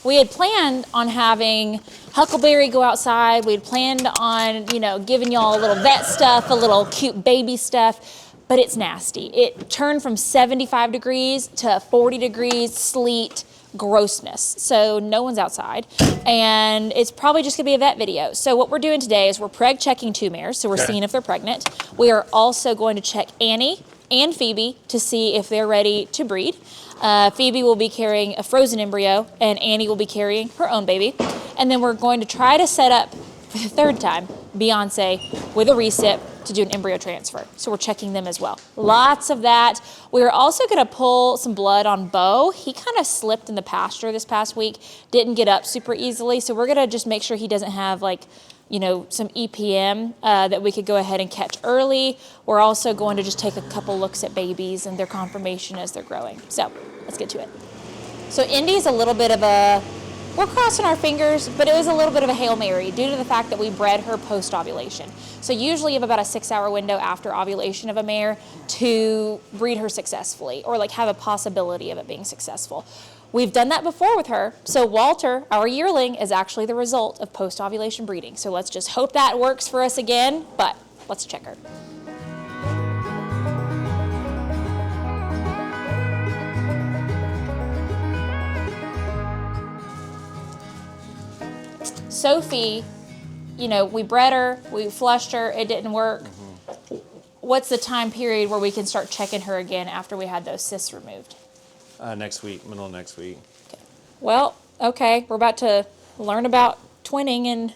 we had planned on having Huckleberry go outside. We had planned on, you know, giving y'all a little vet stuff, a little cute baby stuff, but it's nasty. It turned from 75 degrees to 40 degrees, sleet, grossness. So no one's outside, and it's probably just gonna be a vet video. So what we're doing today is we're preg checking 2 mares, so we're seeing if they're pregnant. We are also going to check Annie and Phoebe to see if they're ready to breed. Phoebe will be carrying a frozen embryo, and Annie will be carrying her own baby. And then we're going to try to set up for the 3rd time Beyonce with a recip to do an embryo transfer. So we're checking them as well. Lots of that. We're also going to pull some blood on Bo. He kind of slipped in the pasture this past week, didn't get up super easily. So we're going to just make sure he doesn't have, like, you know, some EPM that we could go ahead and catch early. We're also going to just take a couple looks at babies and their conformation as they're growing. So let's get to it. So Indy's a little bit of a, we're crossing our fingers, but it was a little bit of a Hail Mary due to the fact that we bred her post-ovulation. So usually you have about a 6-hour window after ovulation of a mare to breed her successfully, or like have a possibility of it being successful. We've done that before with her. So Walter, our yearling, is actually the result of post-ovulation breeding. So let's just hope that works for us again, but let's check her. Sophie, you know, we bred her, we flushed her, it didn't work. What's the time period where we can start checking her again after we had those cysts removed? Next week, middle of next week. Okay. Well, okay, we're about to learn about twinning and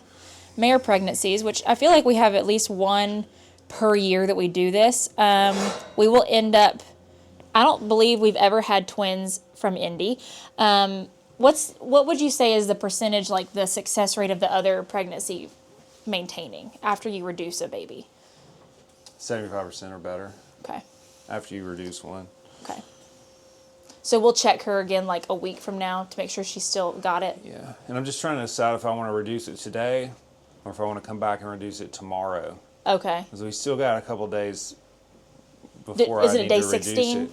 mare pregnancies, which I feel like we have at least one per year that we do this. We will end up, I don't believe we've ever had twins from Indy. What would you say is the percentage, like the success rate of the other pregnancy maintaining after you reduce a baby? 75% or better. Okay. After you reduce one. Okay. So we'll check her again like a week from now to make sure she's still got it. Yeah, and I'm just trying to decide if I want to reduce it today or if I want to come back and reduce it tomorrow. Okay. Because we still got a couple days before Isn't I it need day to 16? reduce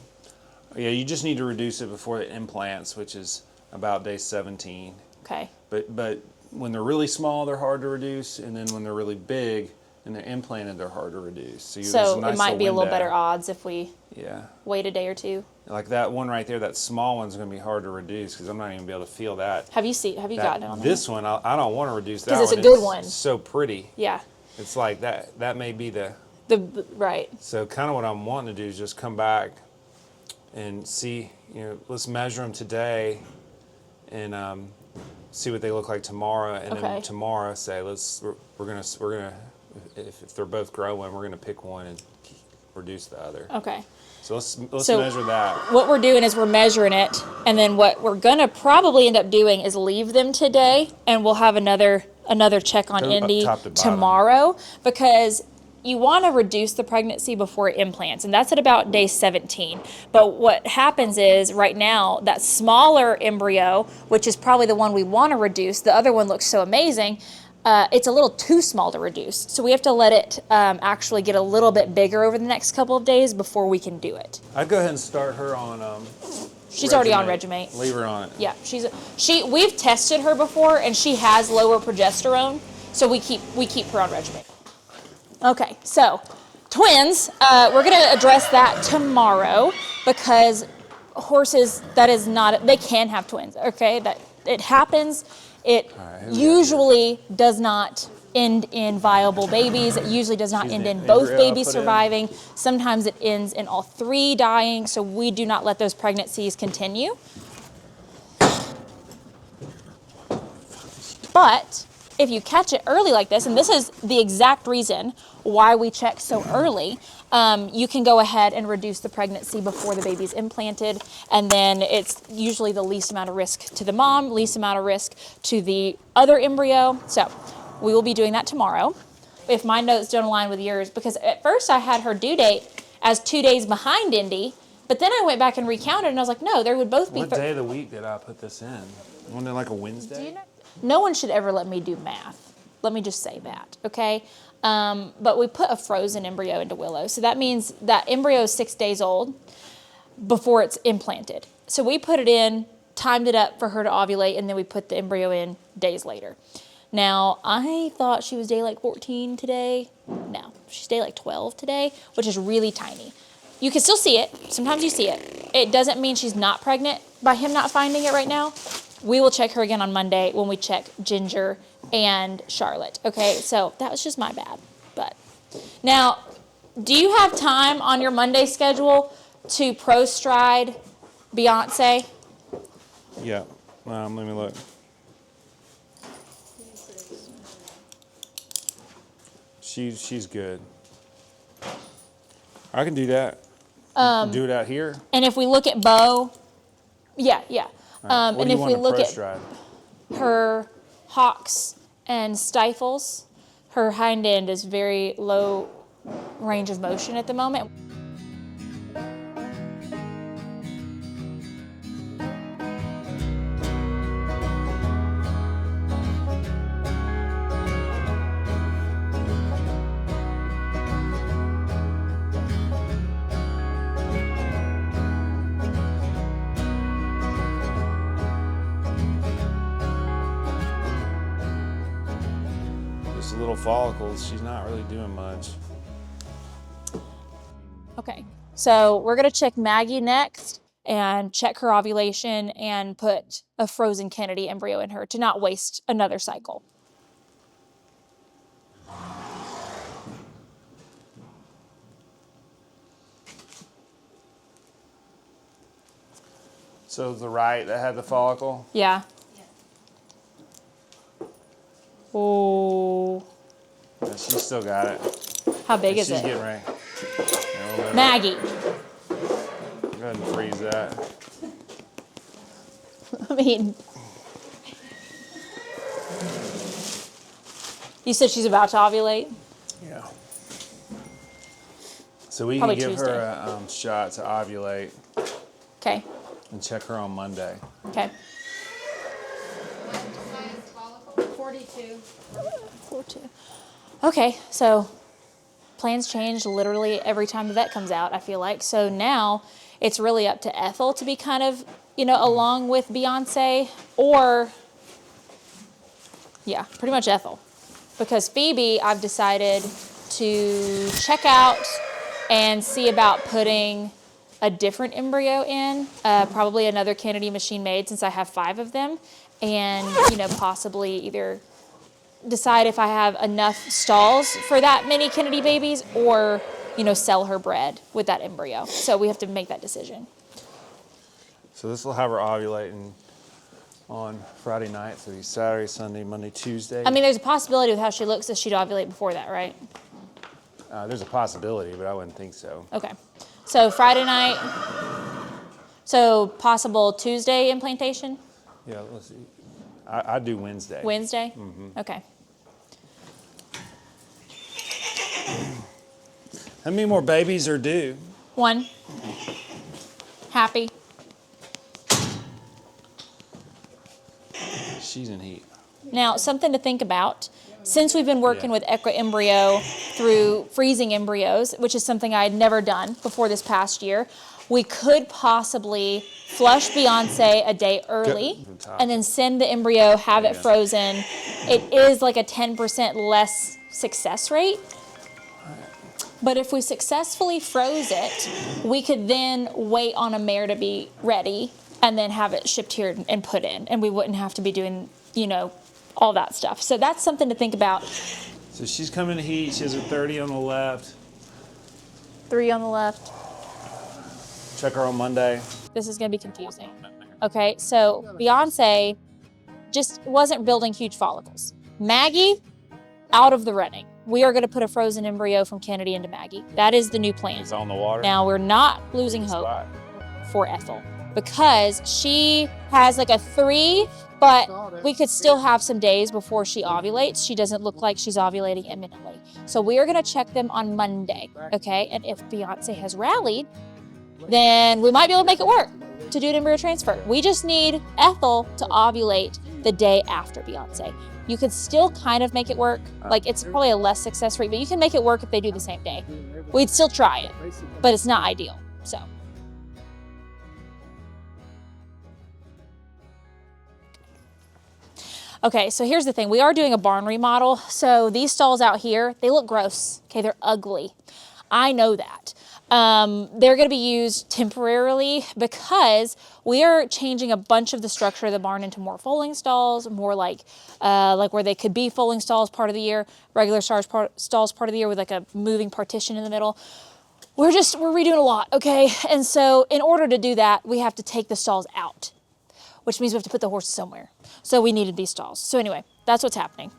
it. Yeah, you just need to reduce it before it implants, which is about day 17. Okay. But when they're really small, they're hard to reduce, and then when they're really big and they're implanted, they're hard to reduce. So it might be a little better odds if we wait a day or two. Like that one right there, that small one's going to be hard to reduce because I'm not even going to be able to feel that. Have you gotten it on this one? I don't want to reduce that because one. it's a good one. It's so pretty. Yeah. It's like that. That may be the right. So kind of what I'm wanting to do is just come back and see. You know, let's measure them today, and see what they look like tomorrow, and then tomorrow say we're gonna if they're both growing, we're gonna pick one and reduce the other. Okay. So let's measure that. What we're doing is we're measuring it, and then what we're gonna probably end up doing is leave them today, and we'll have another check on Indy tomorrow, because you want to reduce the pregnancy before it implants, and that's at about day 17. But what happens is right now that smaller embryo, which is probably the one we want to reduce, the other one looks so amazing, it's a little too small to reduce. So we have to let it actually get a little bit bigger over the next couple of days before we can do it. I'd go ahead and start her on she's already on Regimate. Leave her on it. Yeah, we've tested her before, and she has lower progesterone, so we keep her on Regimate. Okay, so twins, we're going to address that tomorrow, because horses, they can have twins, okay? That it happens. It usually does not end in viable babies. It usually does not end in both babies surviving. Sometimes it ends in all 3 dying, so we do not let those pregnancies continue. But if you catch it early like this, and this is the exact reason why we check so early, you can go ahead and reduce the pregnancy before the baby's implanted, and then it's usually the least amount of risk to the mom, least amount of risk to the other embryo. So we will be doing that tomorrow. If my notes don't align with yours, because at first I had her due date as 2 days behind Indy, but then I went back and recounted, and I was like, no, there would both be. What day of the week did I put this in? Wasn't it like a Wednesday? Do you know? No one should ever let me do math. Let me just say that, okay? But we put a frozen embryo into Willow. So that means that embryo is 6 days old before it's implanted. So we put it in timed it up for her to ovulate, and then we put the embryo in days later. Now, I thought she was day like 14 today. No, she's day like 12 today, which is really tiny. You can still see it. Sometimes you see it. It doesn't mean she's not pregnant by him not finding it right now. We will check her again on Monday when we check Ginger and Charlotte. Okay, so that was just my bad. But now, do you have time on your Monday schedule to pro-stride Beyonce? Yeah. Let me look. She's good. I can do that. Do it out here. And if we look at Bo, yeah. Right. And if we look at stride? her hocks and stifles, her hind end is very low range of motion at the moment. Little follicles, she's not really doing much. Okay, so we're gonna check Maggie next and check her ovulation and put a frozen Kennedy embryo in her to not waste another cycle. So the right that had the follicle? Yeah. Oh. Yeah, she's still got it. How big is she's it? Getting ready. Maggie. Go ahead and freeze that. I mean, you said she's about to ovulate? Yeah. So we Probably can give Tuesday. her a shot to ovulate. Okay. And check her on Monday. Okay. 42. Okay, so plans change literally every time the vet comes out, I feel like. So now it's really up to Ethel to be kind of, along with Beyonce, or, yeah, pretty much Ethel. Because Phoebe, I've decided to check out and see about putting a different embryo in, probably another Kennedy machine made since I have 5 of them, and, possibly either decide if I have enough stalls for that many Kennedy babies or, sell her bred with that embryo. So we have to make that decision. So this will have her ovulating on Friday night, so Saturday, Sunday, Monday, Tuesday. I mean, there's a possibility with how she looks that she'd ovulate before that, right? There's a possibility, but I wouldn't think so. Okay. So Friday night, so possible Tuesday implantation? Yeah, let's see. I do Wednesday. Wednesday? Okay. How many more babies are due? 1. Happy. She's in heat. Now, something to think about. Since we've been working with Embryo through freezing embryos, which is something I had never done before this past year, we could possibly flush Beyonce a day early and then send the embryo, have it frozen. It is like a 10% less success rate. But if we successfully froze it, we could then wait on a mare to be ready and then have it shipped here and put in. And we wouldn't have to be doing, all that stuff. So that's something to think about. So she's coming to heat. She has her 30 on the left. 3 on the left. Check her on Monday. This is going to be confusing. Okay, so Beyonce just wasn't building huge follicles. Maggie, out of the running. We are going to put a frozen embryo from Kennedy into Maggie. That is the new plan. It's on the water. Now, we're not losing hope for Ethel because she has like a 3, but we could still have some days before she ovulates. She doesn't look like she's ovulating imminently. So we are going to check them on Monday, okay? And if Beyonce has rallied, then we might be able to make it work to do an embryo transfer. We just need Ethel to ovulate the day after Beyonce. You could still kind of make it work. Like, it's probably a less success rate, but you can make it work if they do the same day. We'd still try it, but it's not ideal, so. Okay, so here's the thing. We are doing a barn remodel. So these stalls out here, they look gross. Okay, they're ugly. I know that. They're going to be used temporarily because we are changing a bunch of the structure of the barn into more foaling stalls, more like where they could be foaling stalls part of the year, regular stalls part of the year with like a moving partition in the middle. We're redoing a lot, okay? And so in order to do that, we have to take the stalls out, which means we have to put the horses somewhere. So we needed these stalls. So anyway, that's what's happening.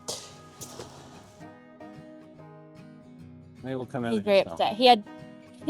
Maybe we'll come in. He's very upset. He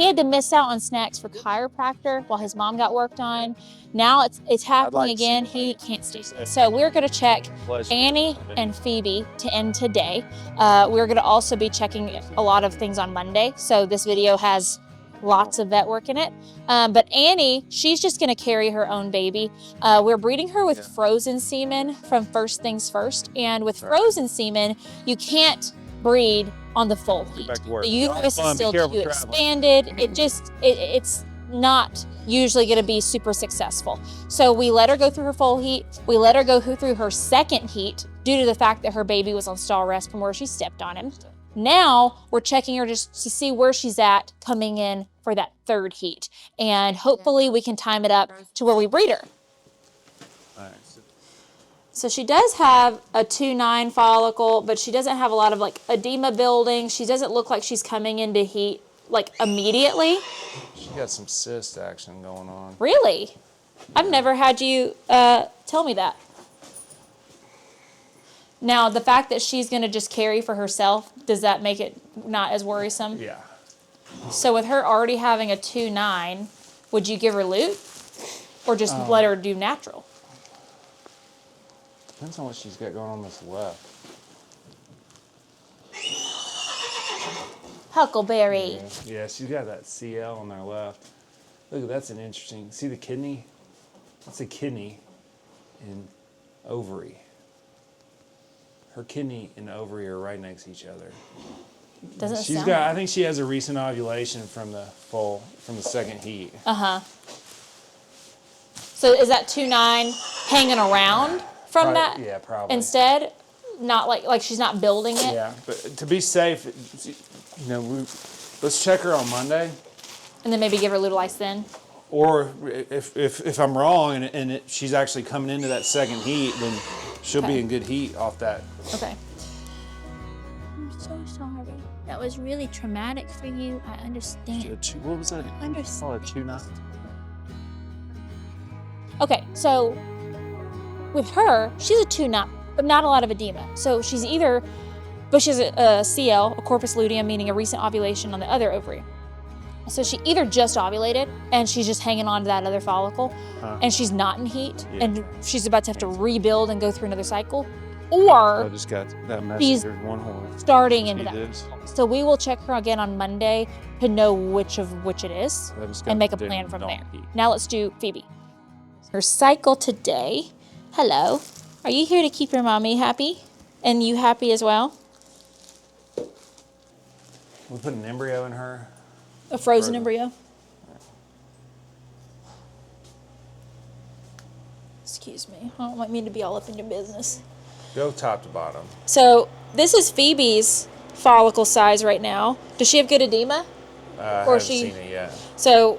had to miss out on snacks for chiropractor while his mom got worked on. Now it's happening again. He can't stay. So we're going to check Annie and Phoebe to end today. We're going to also be checking a lot of things on Monday. So this video has lots of vet work in it. But Annie, she's just going to carry her own baby. We're breeding her with frozen semen from First Things First. And with frozen semen, you can't breed on the full heat. The uterus is still too expanded. It's not usually going to be super successful. So we let her go through her full heat. We let her go through her second heat due to the fact that her baby was on stall rest from where she stepped on him. Now we're checking her just to see where she's at coming in for that third heat. And hopefully we can time it up to where we breed her. So she does have a 2-9 follicle, but she doesn't have a lot of like edema building. She doesn't look like she's coming into heat like immediately. She got some cyst action going on. Really? I've never had you tell me that. Now, the fact that she's going to just carry for herself, does that make it not as worrisome? Yeah. So with her already having a 2-9, would you give her lute or just let her do natural? Depends on what she's got going on this left. Huckleberry. Yeah, she's got that CL on their left. Look, that's an interesting. See the kidney? That's a kidney and ovary. Her kidney and ovary are right next to each other. Doesn't She's sound got. like I think she has a recent ovulation from the second heat. So is that 2-9 hanging around from that? Yeah, probably. Instead, not like she's not building it. Yeah, but to be safe, let's check her on Monday. And then maybe give her Lutalize then. Or if I'm wrong and she's actually coming into that second heat, then she'll be in good heat off that. Okay. I'm so sorry. That was really traumatic for you. I understand. What was that? I understand. Oh, a 2-9. Okay, so with her, she's a 2-9, but not a lot of edema. So she's either, but she has a CL, a corpus luteum, meaning a recent ovulation on the other ovary. So she either just ovulated and she's just hanging on to that other follicle and she's not in heat and she's about to have to rebuild and go through another cycle, or I just got that message. she's There's one horn. starting into that. So we will check her again on Monday to know which it is and make a plan from there. Now let's do Phoebe. Her cycle today. Hello. Are you here to keep your mommy happy? And you happy as well? We put an embryo in her. A frozen embryo? Excuse me. I don't want me to be all up in your business. Go top to bottom. So this is Phoebe's follicle size right now. Does she have good edema? I haven't seen it yet. So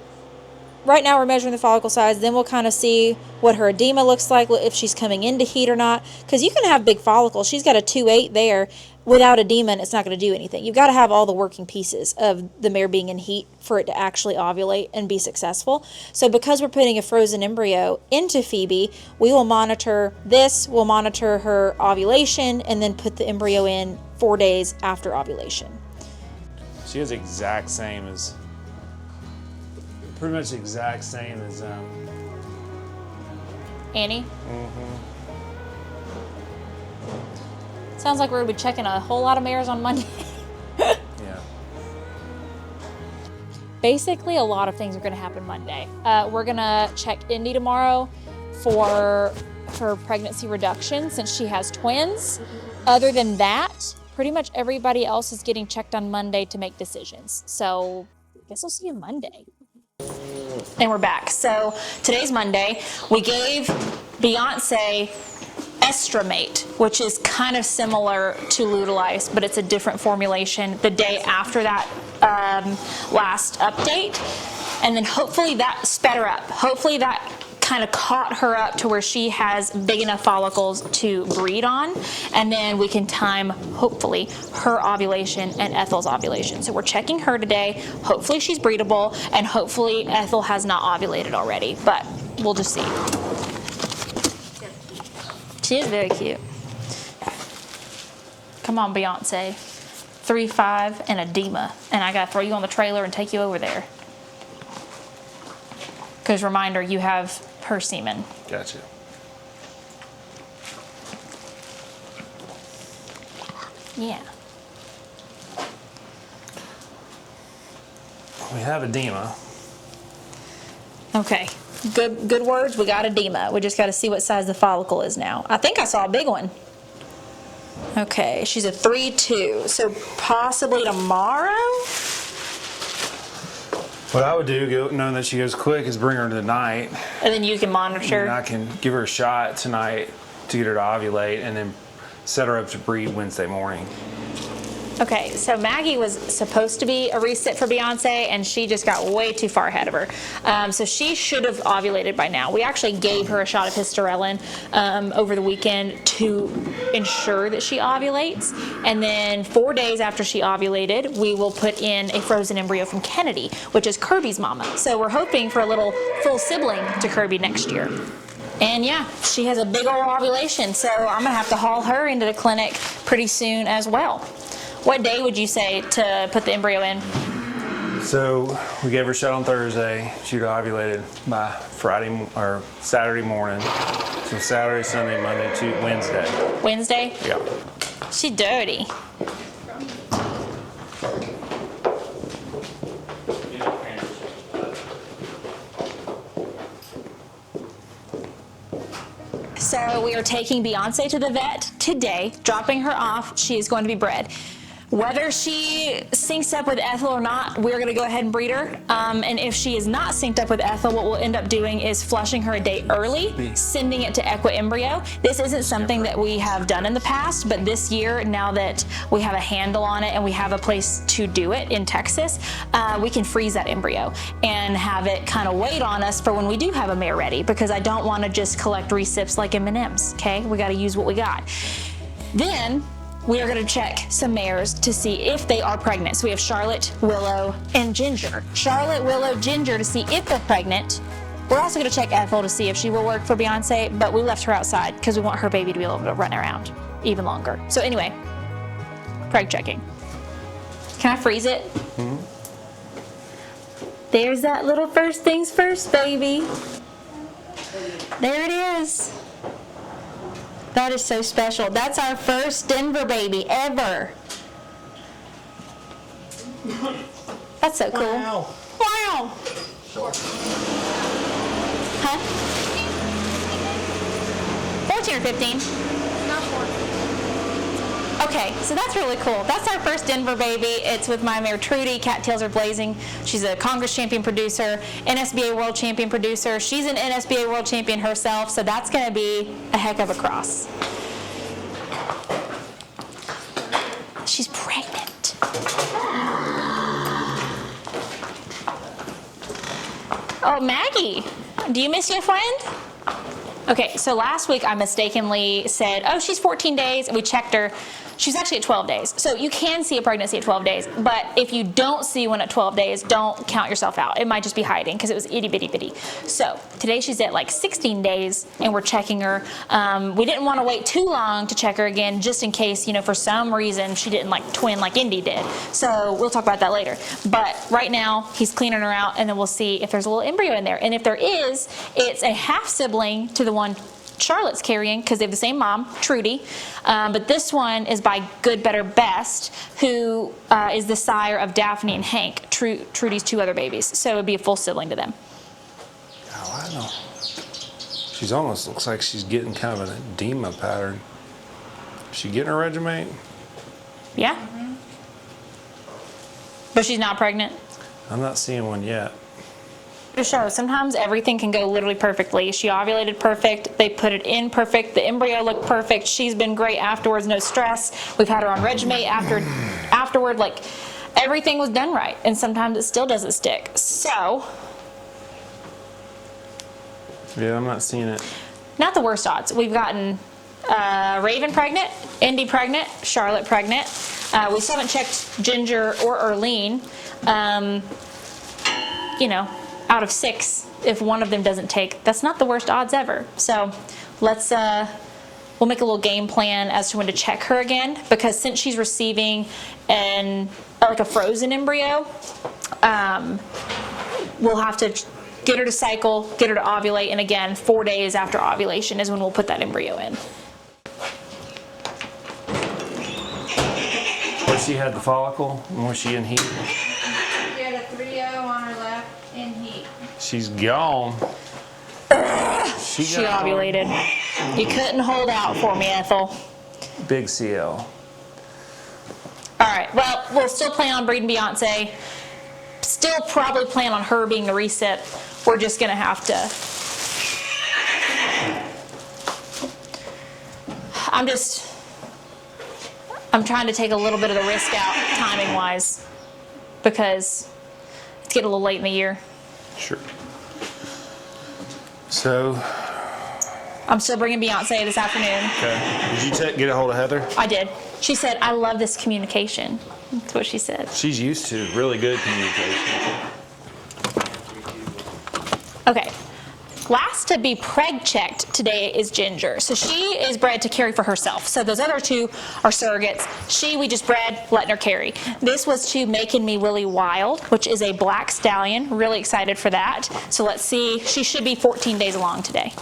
right now we're measuring the follicle size. Then we'll kind of see what her edema looks like, if she's coming into heat or not. Because you can have big follicles. She's got a 2-8 there without edema, and it's not going to do anything. You've got to have all the working pieces of the mare being in heat for it to actually ovulate and be successful. So because we're putting a frozen embryo into Phoebe, we will monitor this, we'll monitor her ovulation, and then put the embryo in 4 days after ovulation. She is exact same as, pretty much exact same as Annie? Sounds like we're going to be checking a whole lot of mares on Monday. Yeah. Basically, a lot of things are going to happen Monday. We're going to check Indy tomorrow for her pregnancy reduction since she has twins. Other than that, pretty much everybody else is getting checked on Monday to make decisions. So I guess I'll see you Monday. And we're back. So today's Monday. We gave Beyonce Estramate, which is kind of similar to Lutalize, but it's a different formulation the day after that last update. And then hopefully that sped her up. Hopefully that kind of caught her up to where she has big enough follicles to breed on, and then we can time, hopefully, her ovulation and Ethel's ovulation. So we're checking her today. Hopefully she's breedable, and hopefully Ethel has not ovulated already, but we'll just see. She is very cute. Come on, Beyonce. 3'5" and a Dima, and I gotta throw you on the trailer and take you over there. Because reminder, you have her semen. Gotcha. Yeah. We have edema. Okay. Good words. We got edema. We just got to see what size the follicle is now. I think I saw a big one. Okay, she's a 3'2", so possibly tomorrow? What I would do, knowing that she goes quick, is bring her tonight. And then you can monitor. And I can give her a shot tonight to get her to ovulate, and then set her up to breed Wednesday morning. Okay, so Maggie was supposed to be a reset for Beyonce, and she just got way too far ahead of her. So she should have ovulated by now. We actually gave her a shot of hysterelin over the weekend to ensure that she ovulates. And then 4 days after she ovulated, we will put in a frozen embryo from Kennedy, which is Kirby's mama. So we're hoping for a little full sibling to Kirby next year. And yeah, she has a big old ovulation, so I'm gonna have to haul her into the clinic pretty soon as well. What day would you say to put the embryo in? So we gave her a shot on Thursday. She'd ovulated by Friday or Saturday morning. So Saturday, Sunday, Monday, Tuesday, Wednesday. Wednesday? Yeah. She dirty. So we are taking Beyonce to the vet today, dropping her off. She is going to be bred. Whether she syncs up with Ethel or not, we're going to go ahead and breed her. And if she is not synced up with Ethel, what we'll end up doing is flushing her a day early, sending it to Embryo. This isn't something that we have done in the past, but this year, now that we have a handle on it and we have a place to do it in Texas, we can freeze that embryo and have it kind of wait on us for when we do have a mare ready, because I don't want to just collect recips like M&Ms, okay? We got to use what we got. Then we are going to check some mares to see if they are pregnant. So we have Charlotte, Willow, and Ginger. Charlotte, Willow, Ginger to see if they're pregnant. We're also going to check Ethel to see if she will work for Beyonce, but we left her outside because we want her baby to be able to run around even longer. So anyway, preg checking. Can I freeze it? Mm-hmm. There's that little first things first, baby. There it is. That is so special. That's our first Denver baby ever. That's so cool. Wow. Wow. Huh? 14 or 15? Not 14. Okay, so that's really cool. That's our first Denver baby. It's with my mare Trudy. Cattails are blazing. She's a Congress champion producer, NSBA world champion producer. She's an NSBA world champion herself, so that's going to be a heck of a cross. She's pregnant. Oh, Maggie, do you miss your friend? Okay, so last week I mistakenly said, oh, she's 14 days, and we checked her. She's actually at 12 days. So you can see a pregnancy at 12 days, but if you don't see one at 12 days, don't count yourself out. It might just be hiding because it was itty bitty bitty. So today she's at like 16 days and we're checking her. We didn't want to wait too long to check her again, just in case, you know, for some reason she didn't like twin like Indy did. So we'll talk about that later. But right now he's cleaning her out, and then we'll see if there's a little embryo in there. And if there is, it's a half sibling to the one Charlotte's carrying, because they have the same mom, Trudy, but this one is by Good, Better, Best, who is the sire of Daphne and Hank, Trudy's two other babies. So it would be a full sibling to them. Oh, I know. She's almost looks like she's getting kind of an edema pattern. Is she getting her regimate? Yeah. But she's not pregnant? I'm not seeing one yet. To show, sometimes everything can go literally perfectly. She ovulated perfect, they put it in perfect, the embryo looked perfect, she's been great afterwards, no stress. We've had her on Regimate afterward, like everything was done right, and sometimes it still doesn't stick. So, yeah, I'm not seeing it. not the worst odds. We've gotten Raven pregnant, Indy pregnant, Charlotte pregnant. We still haven't checked Ginger or Erlene. You know, out of 6, if one of them doesn't take, that's not the worst odds ever. So let's we'll make a little game plan as to when to check her again, because since she's receiving like a frozen embryo, we'll have to get her to cycle, get her to ovulate, and again 4 days after ovulation is when we'll put that embryo in. Where she had the follicle, and was she in heat? She had a 3-0 on her left in heat. She's gone. She ovulated. You couldn't hold out for me, Ethel. Big CL. All right, well, we'll still plan on breeding Beyonce. Still probably plan on her being the recip. We're just gonna have to. I'm trying to take a little bit of the risk out timing wise, because it's getting a little late in the year. Sure. So. I'm still bringing Beyonce this afternoon. Okay. Did you get a hold of Heather? I did. She said, "I love this communication." That's what she said. She's used to really good communication. Okay. Last to be preg checked today is Ginger. So she is bred to carry for herself. So those other 2 are surrogates. We just bred, letting her carry. This was to Making Me Willie Wild, which is a black stallion. Really excited for that. So let's see. She should be 14 days along today.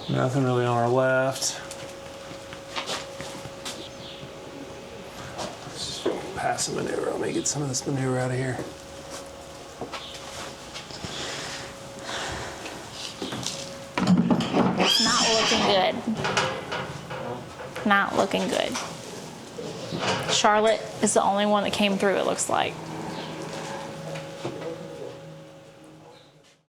Nothing really on our left. Let's pass some manure. Let me get some of this manure out of here. Not looking good. Not looking good. Charlotte is the only one that came through, it looks like.